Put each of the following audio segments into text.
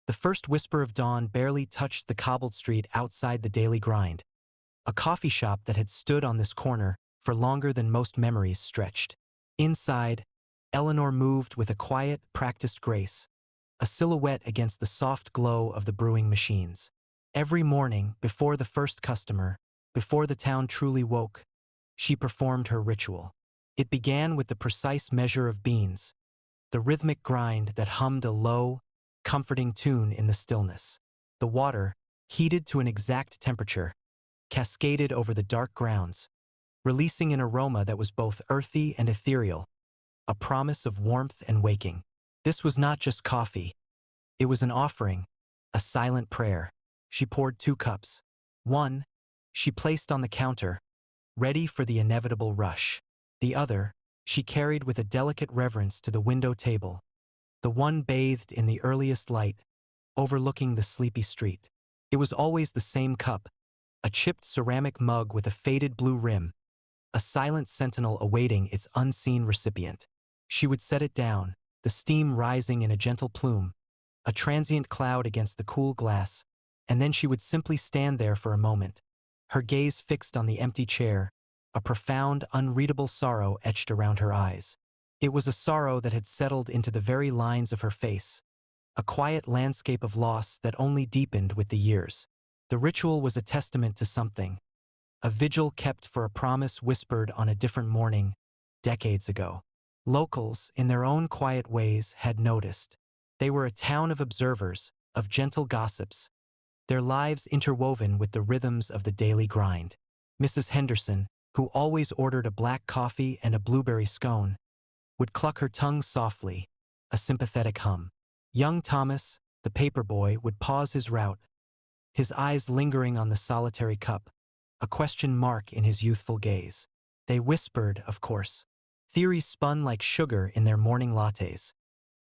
The first whisper of dawn barely touched the cobbled street outside the daily grind, a coffee shop that had stood on this corner for longer than most memories stretched. Inside, Eleanor moved with a quiet, practiced grace, a silhouette against the soft glow of the brewing machines. Every morning, before the first customer, before the town truly woke, she performed her ritual. It began with the precise measure of beans, the rhythmic grind that hummed a low, comforting tune in the stillness. The water, heated to an exact temperature, cascaded over the dark grounds, releasing an aroma that was both earthy and ethereal, a promise of warmth and waking. This was not just coffee. It was an offering, a silent prayer. She poured 2 cups. One, she placed on the counter, ready for the inevitable rush. The other, she carried with a delicate reverence to the window table, the one bathed in the earliest light, overlooking the sleepy street. It was always the same cup, a chipped ceramic mug with a faded blue rim, a silent sentinel awaiting its unseen recipient. She would set it down, the steam rising in a gentle plume, a transient cloud against the cool glass, and then she would simply stand there for a moment, her gaze fixed on the empty chair, a profound, unreadable sorrow etched around her eyes. It was a sorrow that had settled into the very lines of her face, a quiet landscape of loss that only deepened with the years. The ritual was a testament to something, a vigil kept for a promise whispered on a different morning, decades ago. Locals, in their own quiet ways, had noticed. They were a town of observers, of gentle gossips, their lives interwoven with the rhythms of the daily grind. Mrs. Henderson, who always ordered a black coffee and a blueberry scone, would cluck her tongue softly, a sympathetic hum. Young Thomas, the paper boy, would pause his route, his eyes lingering on the solitary cup, a question mark in his youthful gaze. They whispered, of course. Theories spun like sugar in their morning lattes.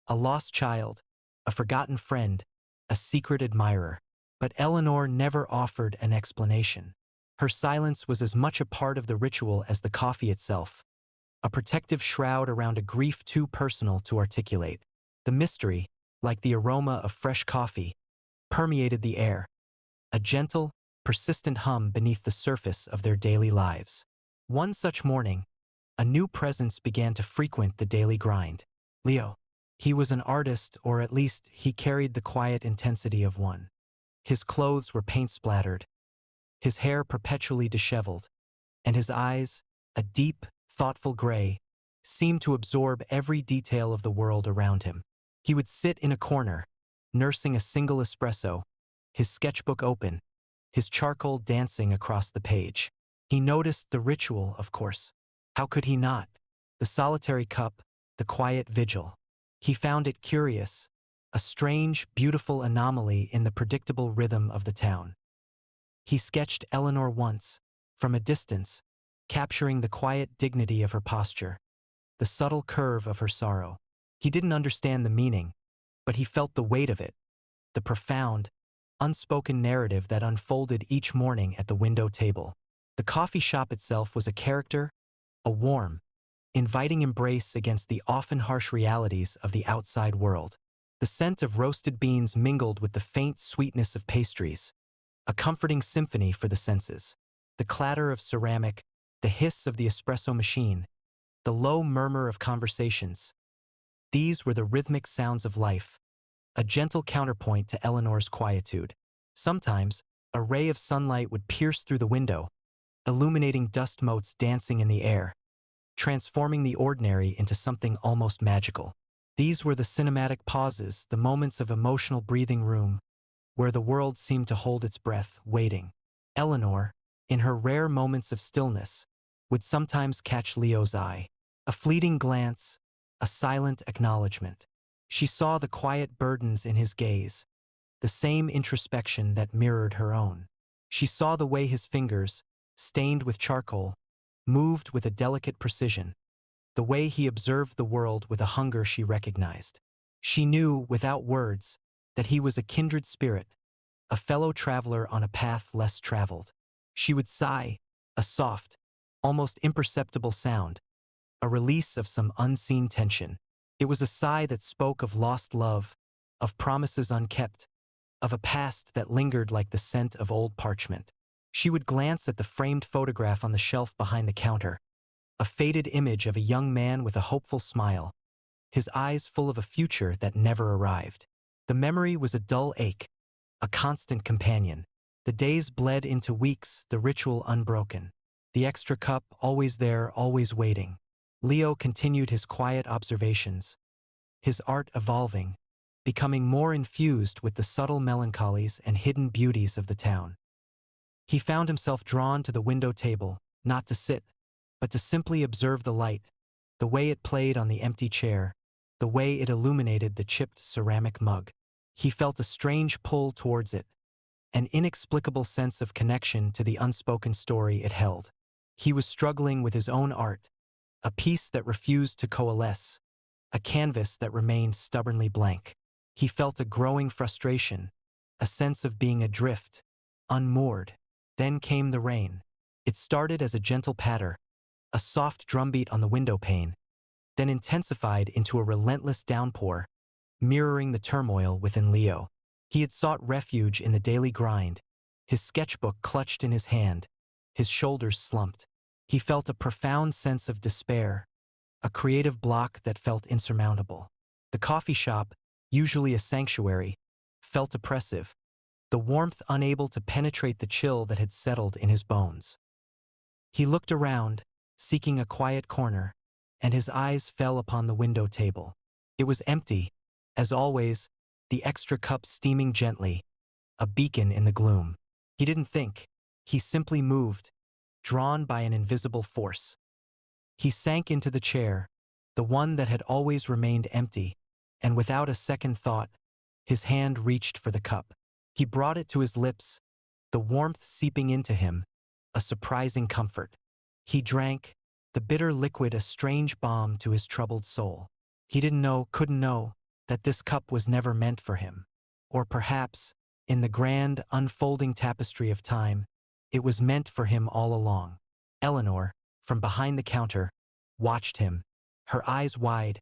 A lost child, a forgotten friend, a secret admirer. But Eleanor never offered an explanation. Her silence was as much a part of the ritual as the coffee itself, a protective shroud around a grief too personal to articulate. The mystery, like the aroma of fresh coffee, permeated the air, a gentle, persistent hum beneath the surface of their daily lives. One such morning, a new presence began to frequent the daily grind. Leo. He was an artist, or at least he carried the quiet intensity of one. His clothes were paint-splattered, his hair perpetually disheveled, and his eyes, a deep, thoughtful gray, seemed to absorb every detail of the world around him. He would sit in a corner, nursing a single espresso, his sketchbook open, his charcoal dancing across the page. He noticed the ritual, of course. How could he not? The solitary cup, the quiet vigil. He found it curious, a strange, beautiful anomaly in the predictable rhythm of the town. He sketched Eleanor once, from a distance, capturing the quiet dignity of her posture, the subtle curve of her sorrow. He didn't understand the meaning, but he felt the weight of it, the profound, unspoken narrative that unfolded each morning at the window table. The coffee shop itself was a character, a warm, inviting embrace against the often harsh realities of the outside world. The scent of roasted beans mingled with the faint sweetness of pastries, a comforting symphony for the senses. The clatter of ceramic, the hiss of the espresso machine, the low murmur of conversations. These were the rhythmic sounds of life, a gentle counterpoint to Eleanor's quietude. Sometimes, a ray of sunlight would pierce through the window, illuminating dust motes dancing in the air, transforming the ordinary into something almost magical. These were the cinematic pauses, the moments of emotional breathing room, where the world seemed to hold its breath, waiting. Eleanor, in her rare moments of stillness, would sometimes catch Leo's eye. A fleeting glance, a silent acknowledgement. She saw the quiet burdens in his gaze, the same introspection that mirrored her own. She saw the way his fingers, stained with charcoal, moved with a delicate precision, the way he observed the world with a hunger she recognized. She knew, without words, that he was a kindred spirit, a fellow traveler on a path less traveled. She would sigh, a soft, almost imperceptible sound, a release of some unseen tension. It was a sigh that spoke of lost love, of promises unkept, of a past that lingered like the scent of old parchment. She would glance at the framed photograph on the shelf behind the counter, a faded image of a young man with a hopeful smile, his eyes full of a future that never arrived. The memory was a dull ache, a constant companion. The days bled into weeks, the ritual unbroken. The extra cup, always there, always waiting. Leo continued his quiet observations, his art evolving, becoming more infused with the subtle melancholies and hidden beauties of the town. He found himself drawn to the window table, not to sit, but to simply observe the light, the way it played on the empty chair, the way it illuminated the chipped ceramic mug. He felt a strange pull towards it, an inexplicable sense of connection to the unspoken story it held. He was struggling with his own art, a piece that refused to coalesce, a canvas that remained stubbornly blank. He felt a growing frustration, a sense of being adrift, unmoored. Then came the rain. It started as a gentle patter, a soft drumbeat on the window pane, then intensified into a relentless downpour, mirroring the turmoil within Leo. He had sought refuge in the daily grind, his sketchbook clutched in his hand, his shoulders slumped. He felt a profound sense of despair, a creative block that felt insurmountable. The coffee shop, usually a sanctuary, felt oppressive, the warmth unable to penetrate the chill that had settled in his bones. He looked around, seeking a quiet corner, and his eyes fell upon the window table. It was empty, as always, the extra cup steaming gently, a beacon in the gloom. He didn't think. He simply moved, drawn by an invisible force. He sank into the chair, the one that had always remained empty, and without a second thought, his hand reached for the cup. He brought it to his lips, the warmth seeping into him, a surprising comfort. He drank, the bitter liquid a strange balm to his troubled soul. He couldn't know, that this cup was never meant for him. Or perhaps, in the grand, unfolding tapestry of time, it was meant for him all along. Eleanor, from behind the counter, watched him, her eyes wide,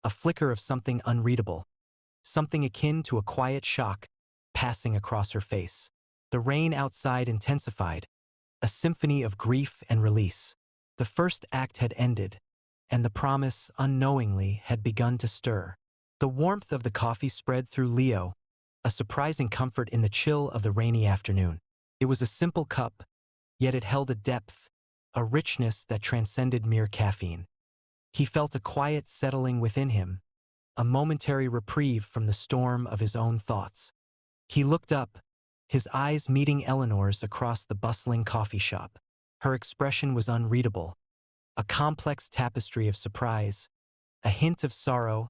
a flicker of something unreadable, something akin to a quiet shock, passing across her face. The rain outside intensified, a symphony of grief and release. The first act had ended, and the promise, unknowingly, had begun to stir. The warmth of the coffee spread through Leo, a surprising comfort in the chill of the rainy afternoon. It was a simple cup, yet it held a depth, a richness that transcended mere caffeine. He felt a quiet settling within him, a momentary reprieve from the storm of his own thoughts. He looked up, his eyes meeting Eleanor's across the bustling coffee shop. Her expression was unreadable, a complex tapestry of surprise, a hint of sorrow,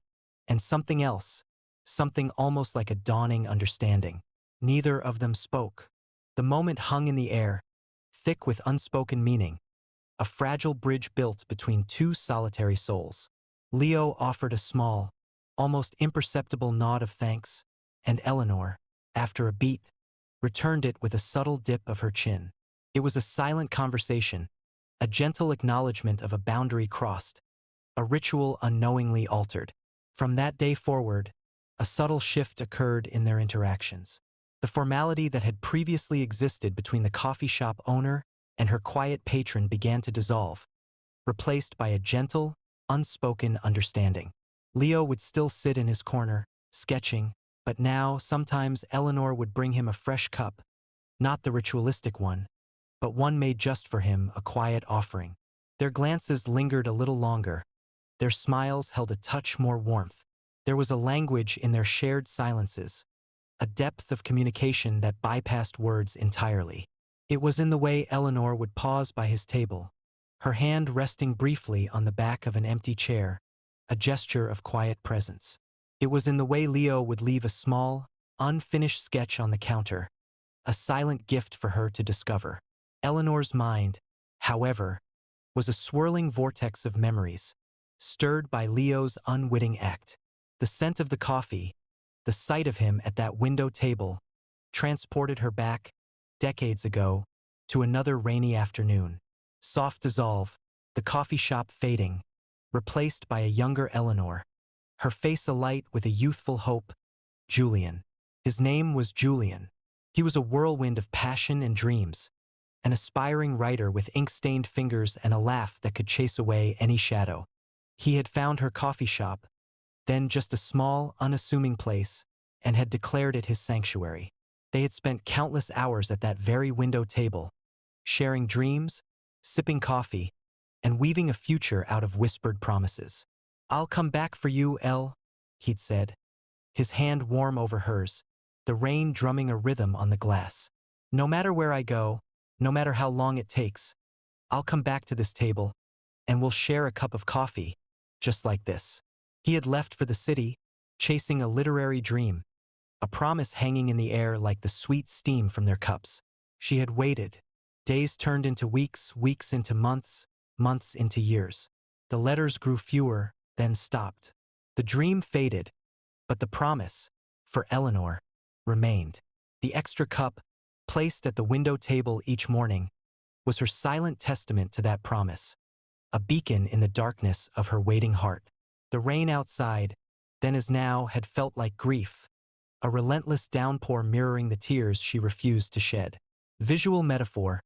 and something else, something almost like a dawning understanding. Neither of them spoke. The moment hung in the air, thick with unspoken meaning, a fragile bridge built between two solitary souls. Leo offered a small, almost imperceptible nod of thanks, and Eleanor, after a beat, returned it with a subtle dip of her chin. It was a silent conversation, a gentle acknowledgement of a boundary crossed, a ritual unknowingly altered. From that day forward, a subtle shift occurred in their interactions. The formality that had previously existed between the coffee shop owner and her quiet patron began to dissolve, replaced by a gentle, unspoken understanding. Leo would still sit in his corner, sketching, but now, sometimes Eleanor would bring him a fresh cup, not the ritualistic one, but one made just for him, a quiet offering. Their glances lingered a little longer. Their smiles held a touch more warmth. There was a language in their shared silences, a depth of communication that bypassed words entirely. It was in the way Eleanor would pause by his table, her hand resting briefly on the back of an empty chair, a gesture of quiet presence. It was in the way Leo would leave a small, unfinished sketch on the counter, a silent gift for her to discover. Eleanor's mind, however, was a swirling vortex of memories, stirred by Leo's unwitting act. The scent of the coffee, the sight of him at that window table, transported her back, decades ago, to another rainy afternoon. Soft dissolve, the coffee shop fading, replaced by a younger Eleanor, her face alight with a youthful hope, Julian. His name was Julian. He was a whirlwind of passion and dreams, an aspiring writer with ink-stained fingers and a laugh that could chase away any shadow. He had found her coffee shop, then just a small, unassuming place, and had declared it his sanctuary. They had spent countless hours at that very window table, sharing dreams, sipping coffee, and weaving a future out of whispered promises. "I'll come back for you, Elle," he'd said, his hand warm over hers, the rain drumming a rhythm on the glass. "No matter where I go, no matter how long it takes, I'll come back to this table, and we'll share a cup of coffee, just like this." He had left for the city, chasing a literary dream, a promise hanging in the air like the sweet steam from their cups. She had waited. Days turned into weeks, weeks into months, months into years. The letters grew fewer, then stopped. The dream faded, but the promise, for Eleanor, remained. The extra cup, placed at the window table each morning, was her silent testament to that promise, a beacon in the darkness of her waiting heart. The rain outside, then as now, had felt like grief, a relentless downpour mirroring the tears she refused to shed. Visual metaphor: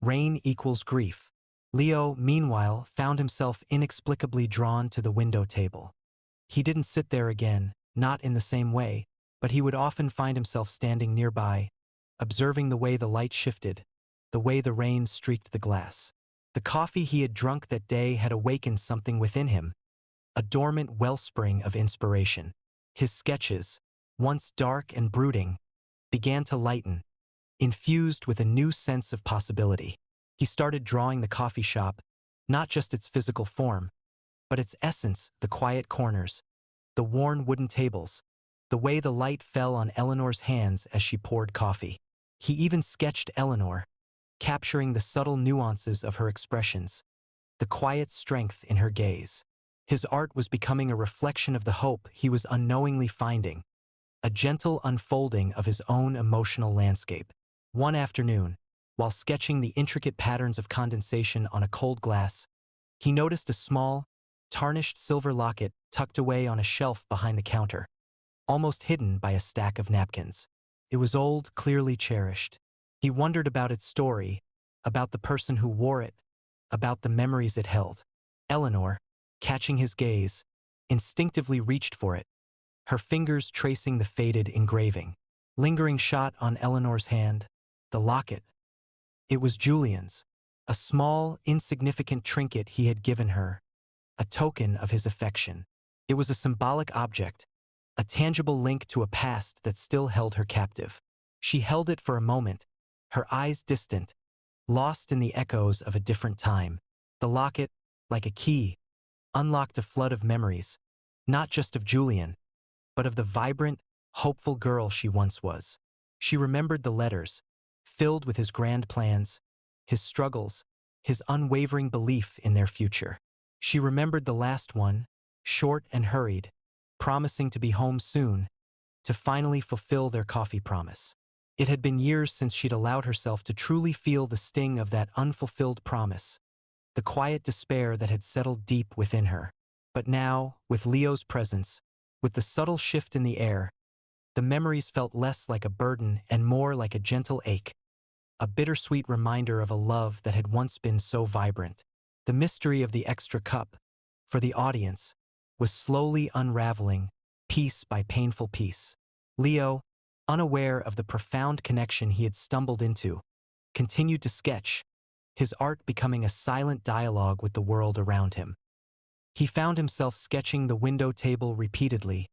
rain equals grief. Leo, meanwhile, found himself inexplicably drawn to the window table. He didn't sit there again, not in the same way, but he would often find himself standing nearby, observing the way the light shifted, the way the rain streaked the glass. The coffee he had drunk that day had awakened something within him, a dormant wellspring of inspiration. His sketches, once dark and brooding, began to lighten, infused with a new sense of possibility. He started drawing the coffee shop, not just its physical form, but its essence: the quiet corners, the worn wooden tables, the way the light fell on Eleanor's hands as she poured coffee. He even sketched Eleanor, capturing the subtle nuances of her expressions, the quiet strength in her gaze. His art was becoming a reflection of the hope he was unknowingly finding, a gentle unfolding of his own emotional landscape. One afternoon, while sketching the intricate patterns of condensation on a cold glass, he noticed a small, tarnished silver locket tucked away on a shelf behind the counter, almost hidden by a stack of napkins. It was old, clearly cherished. He wondered about its story, about the person who wore it, about the memories it held. Eleanor, catching his gaze, instinctively reached for it, her fingers tracing the faded engraving. Lingering shot on Eleanor's hand, the locket. It was Julian's, a small, insignificant trinket he had given her, a token of his affection. It was a symbolic object, a tangible link to a past that still held her captive. She held it for a moment, her eyes distant, lost in the echoes of a different time. The locket, like a key, unlocked a flood of memories, not just of Julian, but of the vibrant, hopeful girl she once was. She remembered the letters, filled with his grand plans, his struggles, his unwavering belief in their future. She remembered the last one, short and hurried, promising to be home soon, to finally fulfill their coffee promise. It had been years since she'd allowed herself to truly feel the sting of that unfulfilled promise, the quiet despair that had settled deep within her. But now, with Leo's presence, with the subtle shift in the air, the memories felt less like a burden and more like a gentle ache, a bittersweet reminder of a love that had once been so vibrant. The mystery of the extra cup, for the audience, was slowly unraveling, piece by painful piece. Leo, unaware of the profound connection he had stumbled into, continued to sketch, his art becoming a silent dialogue with the world around him. He found himself sketching the window table repeatedly,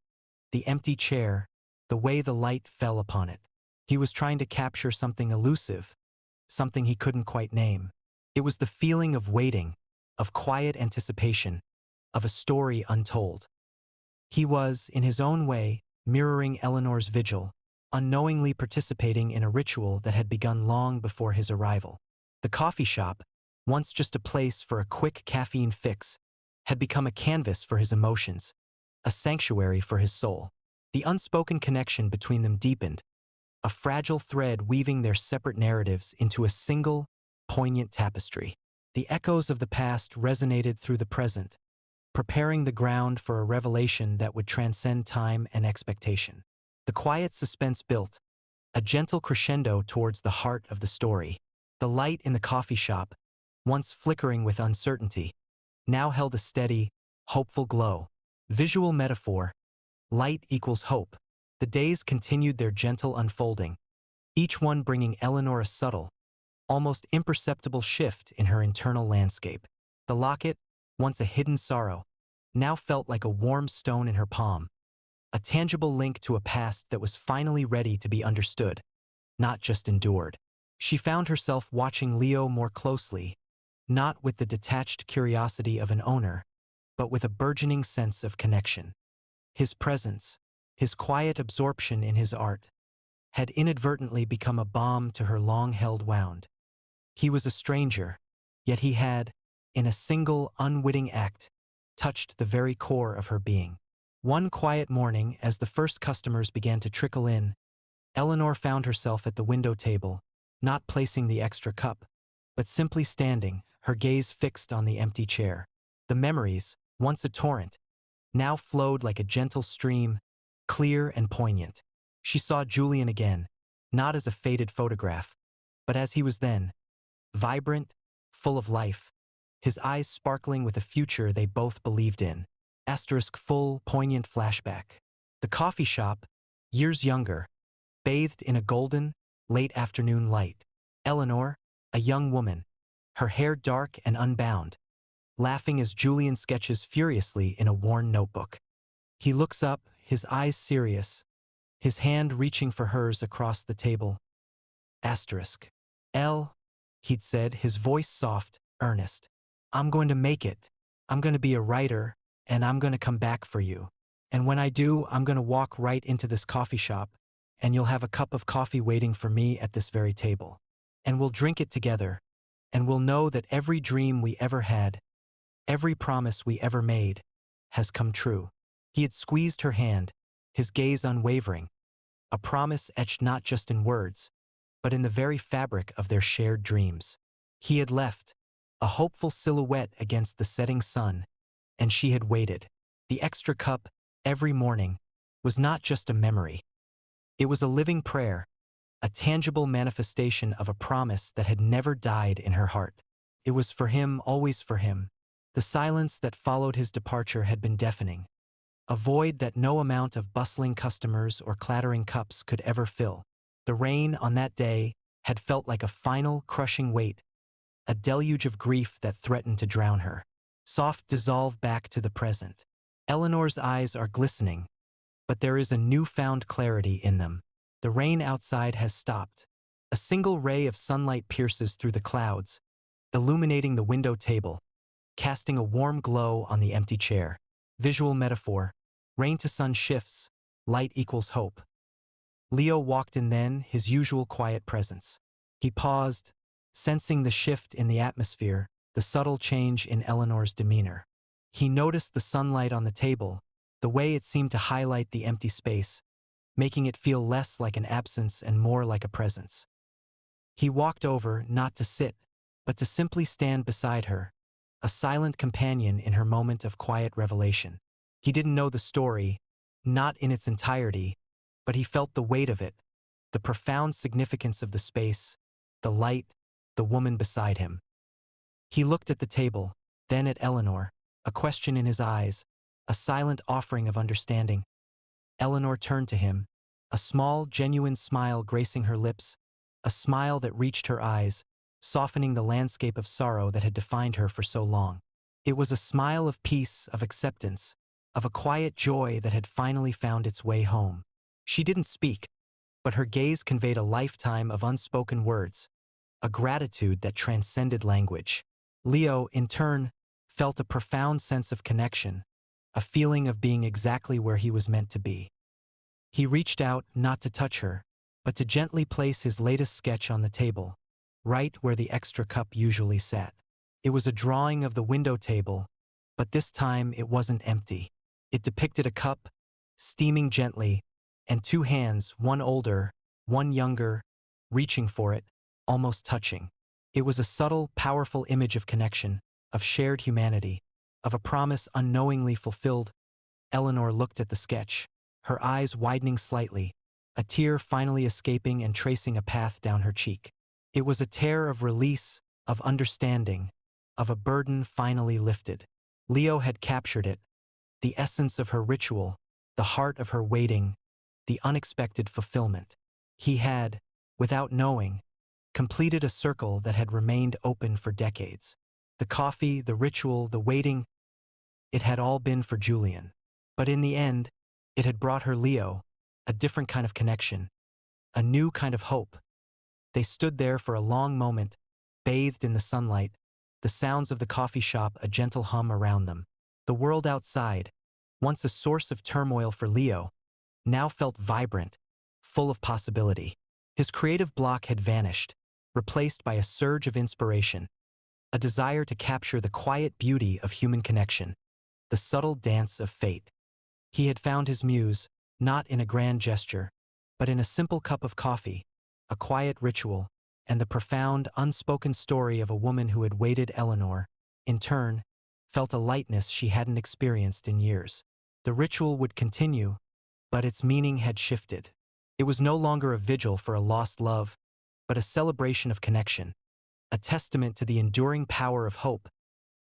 the empty chair, the way the light fell upon it. He was trying to capture something elusive, something he couldn't quite name. It was the feeling of waiting, of quiet anticipation, of a story untold. He was, in his own way, mirroring Eleanor's vigil, unknowingly participating in a ritual that had begun long before his arrival. The coffee shop, once just a place for a quick caffeine fix, had become a canvas for his emotions, a sanctuary for his soul. The unspoken connection between them deepened, a fragile thread weaving their separate narratives into a single, poignant tapestry. The echoes of the past resonated through the present, preparing the ground for a revelation that would transcend time and expectation. The quiet suspense built, a gentle crescendo towards the heart of the story. The light in the coffee shop, once flickering with uncertainty, now held a steady, hopeful glow. Visual metaphor: light equals hope. The days continued their gentle unfolding, each one bringing Eleanor a subtle, almost imperceptible shift in her internal landscape. The locket, once a hidden sorrow, now felt like a warm stone in her palm, a tangible link to a past that was finally ready to be understood, not just endured. She found herself watching Leo more closely, not with the detached curiosity of an owner, but with a burgeoning sense of connection. His presence, his quiet absorption in his art, had inadvertently become a balm to her long-held wound. He was a stranger, yet he had, in a single unwitting act, touched the very core of her being. One quiet morning, as the first customers began to trickle in, Eleanor found herself at the window table, not placing the extra cup, but simply standing, her gaze fixed on the empty chair. The memories, once a torrent, now flowed like a gentle stream, clear and poignant. She saw Julian again, not as a faded photograph, but as he was then, vibrant, full of life, his eyes sparkling with a future they both believed in. Full, poignant flashback. The coffee shop, years younger, bathed in a golden, late afternoon light. Eleanor, a young woman, her hair dark and unbound, laughing as Julian sketches furiously in a worn notebook. He looks up, his eyes serious, his hand reaching for hers across the table. "Elle," he'd said, his voice soft, earnest. "I'm going to make it. I'm going to be a writer, and I'm going to come back for you. And when I do, I'm going to walk right into this coffee shop, and you'll have a cup of coffee waiting for me at this very table. And we'll drink it together, and we'll know that every dream we ever had, every promise we ever made, has come true." He had squeezed her hand, his gaze unwavering, a promise etched not just in words, but in the very fabric of their shared dreams. He had left, a hopeful silhouette against the setting sun, and she had waited. The extra cup, every morning, was not just a memory. It was a living prayer, a tangible manifestation of a promise that had never died in her heart. It was for him, always for him. The silence that followed his departure had been deafening, a void that no amount of bustling customers or clattering cups could ever fill. The rain on that day had felt like a final, crushing weight, a deluge of grief that threatened to drown her. Soft dissolve back to the present. Eleanor's eyes are glistening, but there is a newfound clarity in them. The rain outside has stopped. A single ray of sunlight pierces through the clouds, illuminating the window table, casting a warm glow on the empty chair. Visual metaphor: rain to sun shifts, light equals hope. Leo walked in then, his usual quiet presence. He paused, sensing the shift in the atmosphere, the subtle change in Eleanor's demeanor. He noticed the sunlight on the table, the way it seemed to highlight the empty space, making it feel less like an absence and more like a presence. He walked over, not to sit, but to simply stand beside her, a silent companion in her moment of quiet revelation. He didn't know the story, not in its entirety, but he felt the weight of it, the profound significance of the space, the light, the woman beside him. He looked at the table, then at Eleanor, a question in his eyes, a silent offering of understanding. Eleanor turned to him, a small, genuine smile gracing her lips, a smile that reached her eyes, softening the landscape of sorrow that had defined her for so long. It was a smile of peace, of acceptance, of a quiet joy that had finally found its way home. She didn't speak, but her gaze conveyed a lifetime of unspoken words, a gratitude that transcended language. Leo, in turn, felt a profound sense of connection, a feeling of being exactly where he was meant to be. He reached out, not to touch her, but to gently place his latest sketch on the table, right where the extra cup usually sat. It was a drawing of the window table, but this time it wasn't empty. It depicted a cup, steaming gently, and two hands, one older, one younger, reaching for it, almost touching. It was a subtle, powerful image of connection, of shared humanity, of a promise unknowingly fulfilled. Eleanor looked at the sketch, her eyes widening slightly, a tear finally escaping and tracing a path down her cheek. It was a tear of release, of understanding, of a burden finally lifted. Leo had captured it, the essence of her ritual, the heart of her waiting, the unexpected fulfillment. He had, without knowing, completed a circle that had remained open for decades. The coffee, the ritual, the waiting, it had all been for Julian. But in the end, it had brought her Leo, a different kind of connection, a new kind of hope. They stood there for a long moment, bathed in the sunlight, the sounds of the coffee shop a gentle hum around them. The world outside, once a source of turmoil for Leo, now felt vibrant, full of possibility. His creative block had vanished, replaced by a surge of inspiration, a desire to capture the quiet beauty of human connection, the subtle dance of fate. He had found his muse, not in a grand gesture, but in a simple cup of coffee, a quiet ritual, and the profound, unspoken story of a woman who had waited. Eleanor, in turn, felt a lightness she hadn't experienced in years. The ritual would continue, but its meaning had shifted. It was no longer a vigil for a lost love, but a celebration of connection, a testament to the enduring power of hope,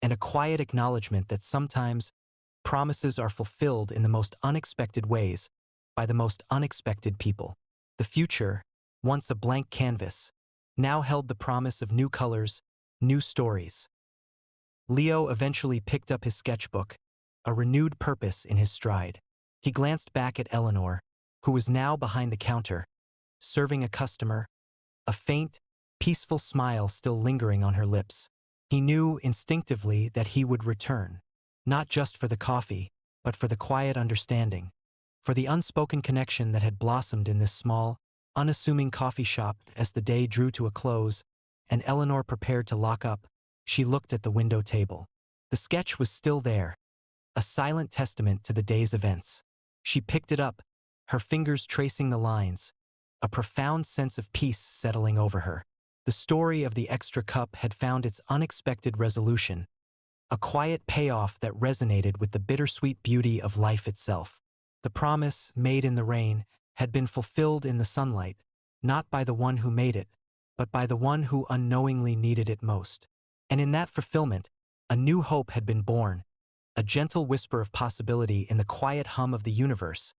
and a quiet acknowledgement that sometimes promises are fulfilled in the most unexpected ways, by the most unexpected people. The future, once a blank canvas, now held the promise of new colors, new stories. Leo eventually picked up his sketchbook, a renewed purpose in his stride. He glanced back at Eleanor, who was now behind the counter, serving a customer, a faint, peaceful smile still lingering on her lips. He knew instinctively that he would return, not just for the coffee, but for the quiet understanding, for the unspoken connection that had blossomed in this small, unassuming coffee shop. As the day drew to a close, and Eleanor prepared to lock up, she looked at the window table. The sketch was still there, a silent testament to the day's events. She picked it up, her fingers tracing the lines, a profound sense of peace settling over her. The story of the extra cup had found its unexpected resolution, a quiet payoff that resonated with the bittersweet beauty of life itself. The promise, made in the rain, had been fulfilled in the sunlight, not by the one who made it, but by the one who unknowingly needed it most. And in that fulfillment, a new hope had been born, a gentle whisper of possibility in the quiet hum of the universe.